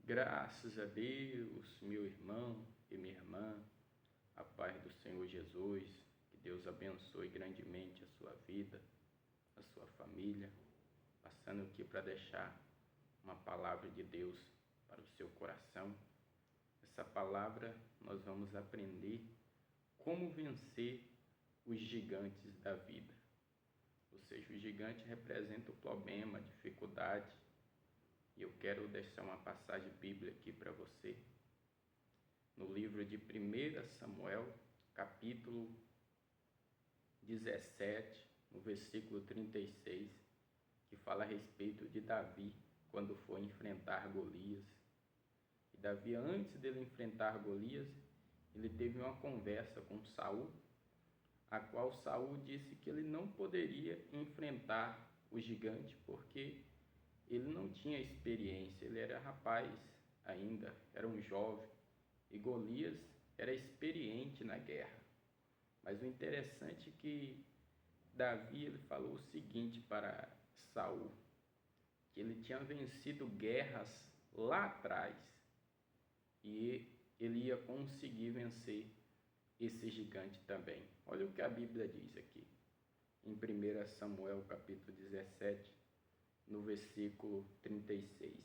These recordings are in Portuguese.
Graças a Deus, meu irmão e minha irmã, a paz do Senhor Jesus, que Deus abençoe grandemente a sua vida, a sua família, passando aqui para deixar uma palavra de Deus para o seu coração. Essa palavra nós vamos aprender como vencer os gigantes da vida. Ou seja, o gigante representa o problema, a dificuldade. E eu quero deixar uma passagem bíblica aqui para você. No livro de 1 Samuel, capítulo 17, no versículo 36, que fala a respeito de Davi, quando foi enfrentar Golias. E Davi, antes dele enfrentar Golias, ele teve uma conversa com Saul, a qual Saul disse que ele não poderia enfrentar o gigante, porque ele não tinha experiência, ele era rapaz ainda, era um jovem, e Golias era experiente na guerra. Mas o interessante é que Davi ele falou o seguinte para Saul, que ele tinha vencido guerras lá atrás e ele ia conseguir vencer esse gigante também. Olha o que a Bíblia diz aqui, em 1 Samuel capítulo 17, no versículo 36.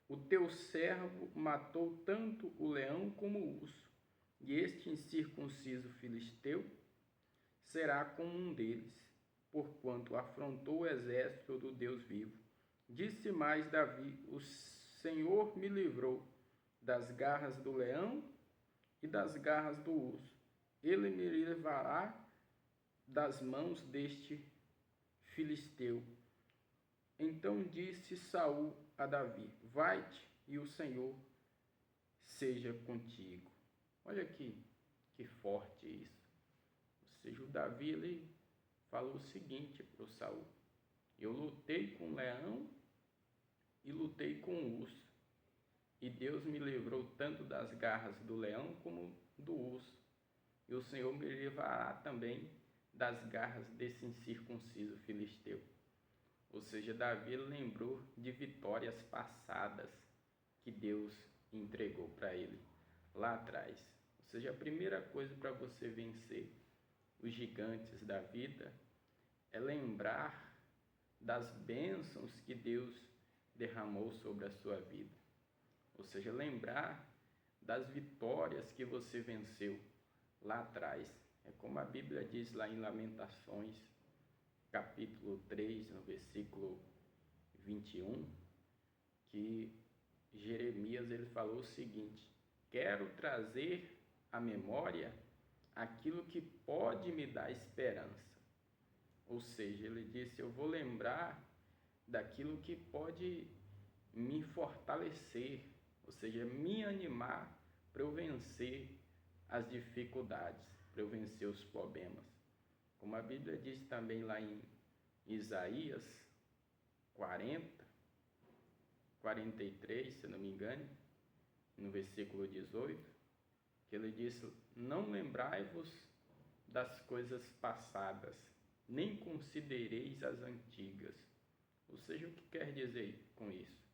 O teu servo matou tanto o leão como o urso, e este incircunciso filisteu será como um deles, porquanto afrontou o exército do Deus vivo. Disse mais Davi: o Senhor me livrou das garras do leão e das garras do urso. Ele me livrará das mãos deste filisteu. Então disse Saul a Davi: vai-te e o Senhor seja contigo. Olha aqui, que forte isso. Ou seja, o Davi ele falou o seguinte para o Saul: eu lutei com o leão e lutei com o urso, e Deus me livrou tanto das garras do leão como do urso, e o Senhor me livrará também das garras desse incircunciso filisteu. Ou seja, Davi lembrou de vitórias passadas que Deus entregou para ele lá atrás. Ou seja, a primeira coisa para você vencer os gigantes da vida é lembrar das bênçãos que Deus derramou sobre a sua vida. Ou seja, lembrar das vitórias que você venceu lá atrás. É como a Bíblia diz lá em Lamentações, capítulo 3, no versículo 21, que Jeremias ele falou o seguinte: quero trazer à memória aquilo que pode me dar esperança. Ou seja, ele disse: eu vou lembrar daquilo que pode me fortalecer, ou seja, me animar para eu vencer as dificuldades, para eu vencer os problemas. Como a Bíblia diz também lá em Isaías 43, se não me engano, no versículo 18, que ele diz: não lembrai-vos das coisas passadas, nem considereis as antigas. Ou seja, o que quer dizer com isso?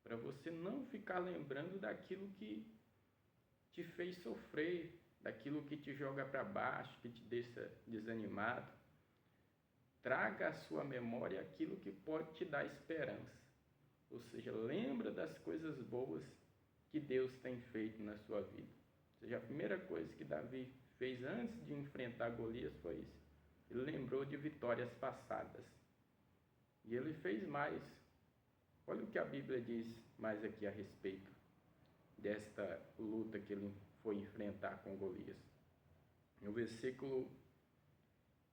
Para você não ficar lembrando daquilo que te fez sofrer, daquilo que te joga para baixo, que te deixa desanimado. Traga à sua memória aquilo que pode te dar esperança. Ou seja, lembra das coisas boas que Deus tem feito na sua vida. Ou seja, a primeira coisa que Davi fez antes de enfrentar Golias foi isso. Ele lembrou de vitórias passadas. E ele fez mais. Olha o que a Bíblia diz mais aqui a respeito desta luta que ele foi enfrentar com Golias. No versículo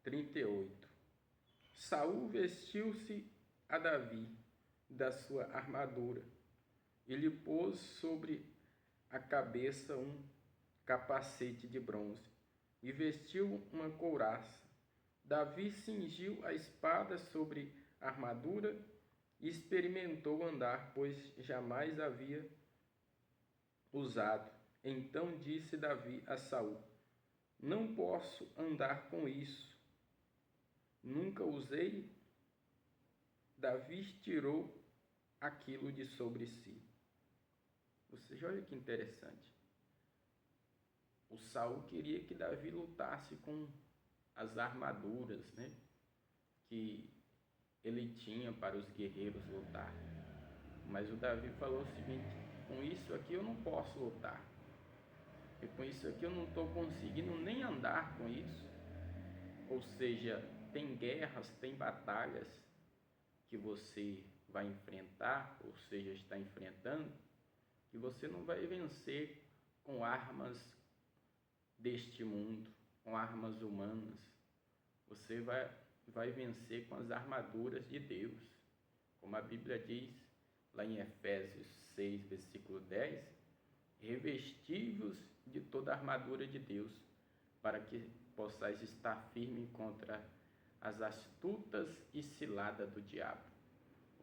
38. Saul vestiu-se a Davi da sua armadura e lhe pôs sobre a cabeça um capacete de bronze e vestiu uma couraça. Davi cingiu a espada sobre a armadura e experimentou andar, pois jamais havia usado. Então disse Davi a Saul: não posso andar com isso, nunca usei. Davi tirou aquilo de sobre si. Ou seja, olha que interessante. O Saul queria que Davi lutasse com as armaduras, né, que ele tinha para os guerreiros lutar. Mas o Davi falou o seguinte: com isso aqui eu não posso lutar. E com isso aqui eu não estou conseguindo nem andar com isso. Ou seja, tem guerras, tem batalhas que você vai enfrentar, ou seja, está enfrentando, que você não vai vencer com armas deste mundo, com armas humanas. Você vai vencer com as armaduras de Deus. Como a Bíblia diz lá em Efésios 6, versículo 10, revestivos de toda a armadura de Deus, para que possais estar firme contra as astutas e ciladas do diabo.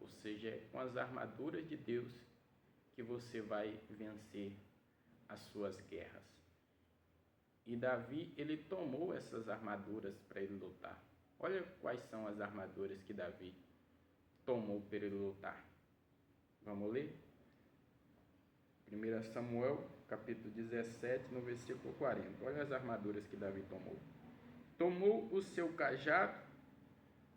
Ou seja, é com as armaduras de Deus que você vai vencer as suas guerras. E Davi, ele tomou essas armaduras para ele lutar. Olha quais são as armaduras que Davi tomou para ele lutar. Vamos ler? 1 Samuel, capítulo 17, no versículo 40. Olha as armaduras que Davi tomou. Tomou o seu cajado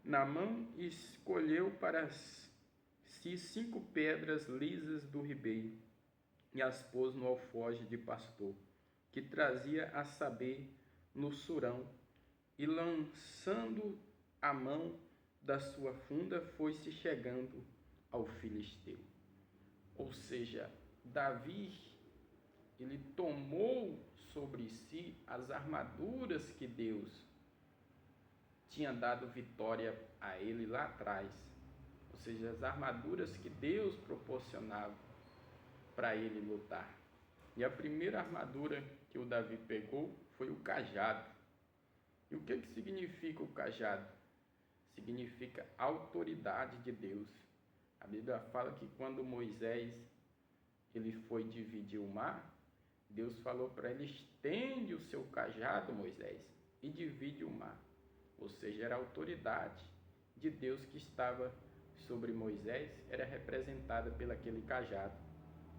na mão e escolheu para si 5 pedras lisas do ribeiro e as pôs no alforje de pastor, que trazia a saber no surão, e lançando a mão da sua funda, foi-se chegando ao filisteu. Ou seja, Davi, ele tomou sobre si as armaduras que Deus tinha dado vitória a ele lá atrás. Ou seja, as armaduras que Deus proporcionava para ele lutar. E a primeira armadura que o Davi pegou foi o cajado. E o que significa o cajado? Significa autoridade de Deus. A Bíblia fala que quando Moisés ele foi dividir o mar, Deus falou para ele: estende o seu cajado, Moisés, e divide o mar. Ou seja, era a autoridade de Deus que estava sobre Moisés, era representada pelo aquele cajado.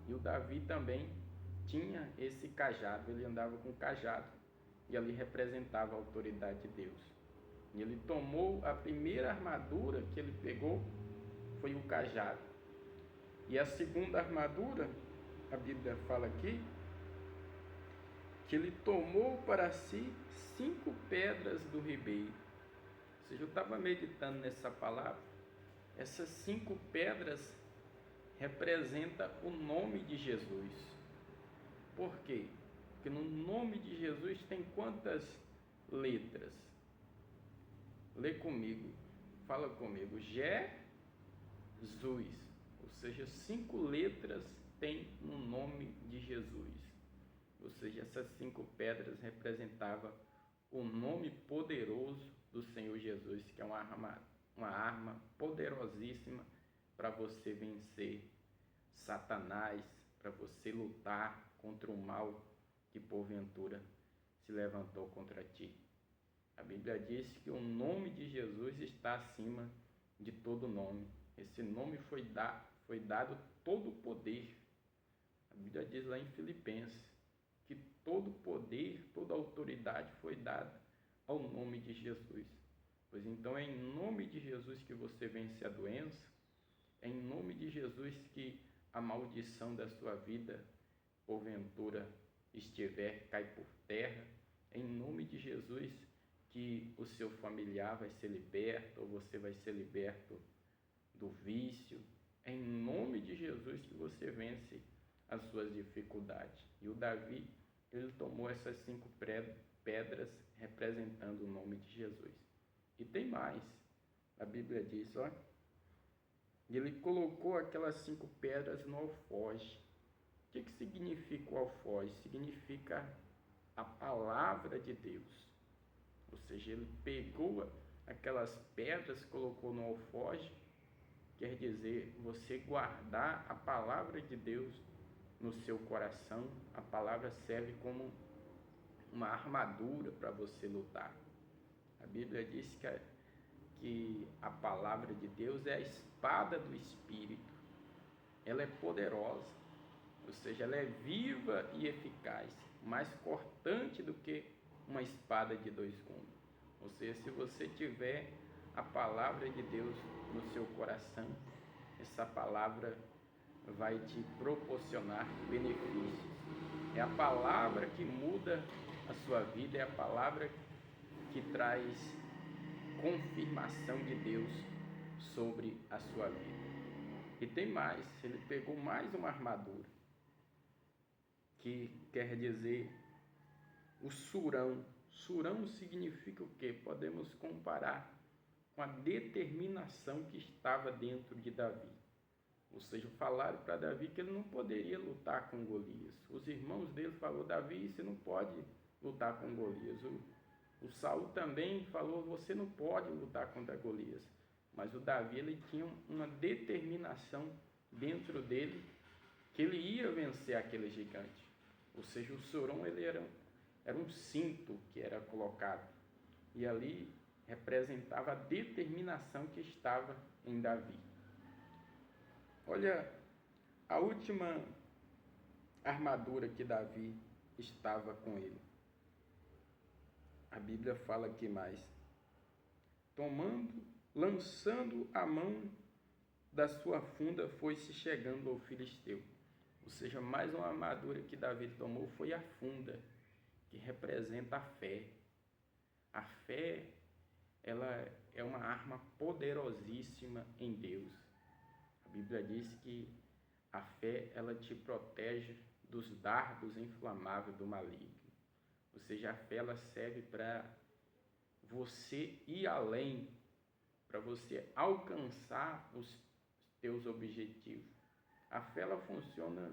E o Davi também tinha esse cajado, ele andava com o cajado, e ali representava a autoridade de Deus. E ele tomou a primeira armadura que ele pegou, foi o cajado. E a segunda armadura, a Bíblia fala aqui, que ele tomou para si 5 pedras do ribeiro. Ou seja, eu estava meditando nessa palavra. Essas 5 pedras representam o nome de Jesus. Por quê? Porque no nome de Jesus tem quantas letras? Lê comigo, fala comigo. Jesus. Ou seja, 5 letras tem no nome de Jesus. Ou seja, essas 5 pedras representavam o nome poderoso do Senhor Jesus, que é uma arma poderosíssima para você vencer Satanás, para você lutar contra o mal que porventura se levantou contra ti. A Bíblia diz que o nome de Jesus está acima de todo nome. Esse nome foi dado todo o poder. A Bíblia diz lá em Filipenses que todo poder, toda autoridade foi dada ao nome de Jesus. Pois então é em nome de Jesus que você vence a doença, é em nome de Jesus que a maldição da sua vida, porventura, cai por terra, é em nome de Jesus que o seu familiar vai ser liberto, ou você vai ser liberto do vício, é em nome de Jesus que você vence as suas dificuldades. E o Davi, ele tomou essas 5 pedras representando o nome de Jesus. E tem mais. A Bíblia diz, ó, ele colocou aquelas 5 pedras no alforje. O que significa o alforje? Significa a palavra de Deus. Ou seja, ele pegou aquelas pedras, colocou no alforje, quer dizer, você guardar a palavra de Deus no seu coração. A palavra serve como uma armadura para você lutar. A Bíblia diz que a palavra de Deus é a espada do Espírito. Ela é poderosa. ou seja, ela é viva e eficaz, mais cortante do que uma espada de dois gumes. Ou seja, se você tiver a palavra de Deus no seu coração, essa palavra vai te proporcionar benefícios. É a palavra que muda a sua vida, é a palavra que traz confirmação de Deus sobre a sua vida. E tem mais, ele pegou mais uma armadura, que quer dizer o surão. Surão significa o quê? Podemos comparar com a determinação que estava dentro de Davi. Ou seja, falaram para Davi que ele não poderia lutar com Golias. Os irmãos dele falaram: Davi, você não pode lutar com Golias. O Saul também falou: você não pode lutar contra Golias. Mas o Davi, ele tinha uma determinação dentro dele que ele ia vencer aquele gigante. Ou seja, o surão, ele era um cinto que era colocado, e ali representava a determinação que estava em Davi. Olha a última armadura que Davi estava com ele. A Bíblia fala aqui mais: lançando a mão da sua funda, foi-se chegando ao filisteu. Ou seja, mais uma armadura que Davi tomou foi a funda, que representa a fé. A fé, ela é uma arma poderosíssima em Deus. A Bíblia diz que a fé, ela te protege dos dardos inflamáveis do maligno. Ou seja, a fé, ela serve para você ir além, para você alcançar os teus objetivos. A fé, ela funciona,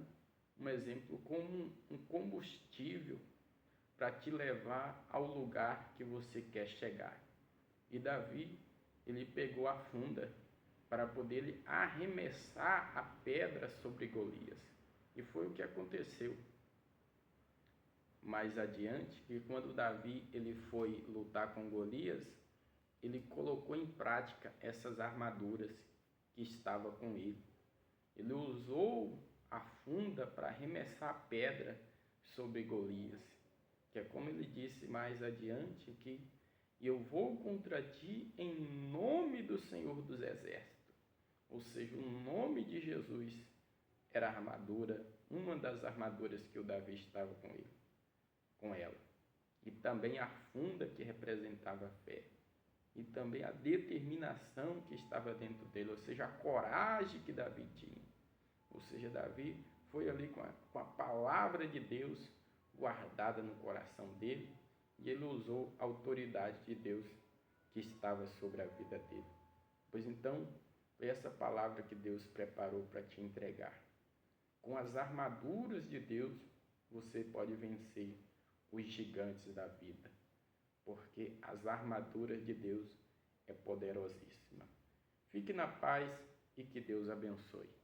um exemplo, como um combustível para te levar ao lugar que você quer chegar. E Davi, ele pegou a funda para poder arremessar a pedra sobre Golias. E foi o que aconteceu. Mais adiante, que quando Davi ele foi lutar com Golias, ele colocou em prática essas armaduras que estavam com ele. Ele usou a funda para arremessar a pedra sobre Golias, que é como ele disse mais adiante, que eu vou contra ti em nome do Senhor dos Exércitos. Ou seja, o nome de Jesus era a armadura, uma das armaduras que o Davi estava com ela. E também a funda, que representava a fé. E também a determinação que estava dentro dele, ou seja, a coragem que Davi tinha. Ou seja, Davi foi ali com a palavra de Deus guardada no coração dele, e ele usou a autoridade de Deus que estava sobre a vida dele. Pois então, foi essa palavra que Deus preparou para te entregar. Com as armaduras de Deus, você pode vencer os gigantes da vida, porque as armaduras de Deus é poderosíssima. Fique na paz e que Deus abençoe.